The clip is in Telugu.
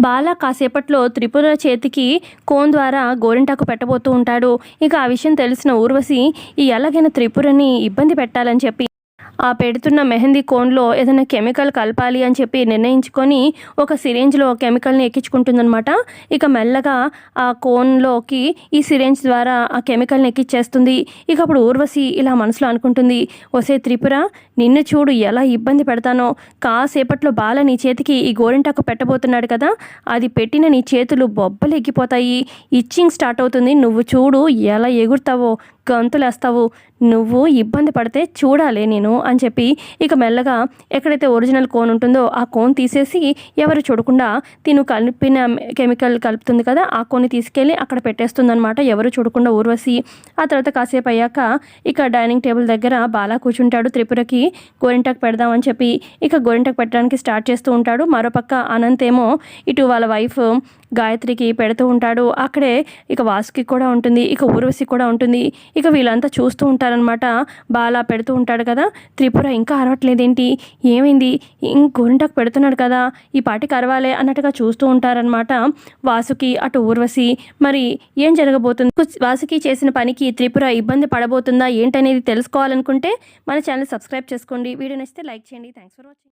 బాల కాసేపట్లో త్రిపుర చేతికి కోన్ ద్వారా గోరింటాకు పెట్టబోతూ ఉంటాడు. ఇక ఆ విషయం తెలిసిన ఊర్వశి ఎలాగైనా త్రిపురని ఇబ్బంది పెట్టాలని చెప్పి ఆ పెడుతున్న మెహందీ కోన్లో ఏదైనా కెమికల్ కలపాలి అని చెప్పి నిర్ణయించుకొని ఒక సిరేంజ్లో కెమికల్ని ఎక్కించుకుంటుందన్నమాట. ఇక మెల్లగా ఆ కోన్లోకి ఈ సిరేంజ్ ద్వారా ఆ కెమికల్ని ఎక్కిచ్చేస్తుంది. ఇక అప్పుడు ఊర్వశి ఇలా మనసులో అనుకుంటుంది, ఒసే త్రిపుర, నిన్ను చూడు ఎలా ఇబ్బంది పెడతానో. కాసేపట్లో బాల నీ చేతికి ఈ గోరింటాకు పెట్టబోతున్నాడు కదా, అది పెట్టిన నీ చేతులు బొబ్బలు ఎక్కిపోతాయి, ఇచ్చింగ్ స్టార్ట్ అవుతుంది. నువ్వు చూడు ఎలా ఎగురుతావో, గంతులేస్తావు, నువ్వు ఇబ్బంది పడితే చూడాలి నేను అని చెప్పి ఇక మెల్లగా ఎక్కడైతే ఒరిజినల్ కోన్ ఉంటుందో ఆ కోన్ తీసేసి ఎవరు చూడకుండా తిను కలిపిన కెమికల్ కలుపుతుంది కదా ఆ కోన్ని తీసుకెళ్ళి అక్కడ పెట్టేస్తుందనమాట, ఎవరు చూడకుండా ఊర్వశి. ఆ తర్వాత కాసేపు అయ్యాక ఇక డైనింగ్ టేబుల్ దగ్గర బాలా కూర్చుంటాడు. త్రిపురకి గోరింటాకు పెడదామని చెప్పి ఇక గోరింటాకు పెట్టడానికి స్టార్ట్ చేస్తూ ఉంటాడు. మరోపక్క అనంత్ ఏమో ఇటు వాళ్ళ వైఫ్ గాయత్రికి పెడుతూ ఉంటాడు. అక్కడే ఇక వాసుకి కూడా ఉంటుంది, ఇక ఊర్వశి కూడా ఉంటుంది. ఇక వీళ్ళంతా చూస్తూ ఉంటారనమాట. బాలా పెడుతూ ఉంటాడు కదా, త్రిపుర ఇంకా అరవట్లేదేంటి, ఏమైంది, గోరింటాకు పెడుతున్నాడు కదా, ఈ పాటికి అరవాలే అన్నట్టుగా చూస్తూ ఉంటారనమాట వాసుకి అటు ఊర్వశి. మరి ఏం జరగబోతుంది, వాసుకి చేసిన పనికి త్రిపుర ఇబ్బంది పడబోతుందా ఏంటనేది తెలుసుకోవాలనుకుంటే మన ఛానల్ సబ్స్క్రైబ్ చేసుకోండి. వీడియో నచ్చితే లైక్ చేయండి. Thanks for watching.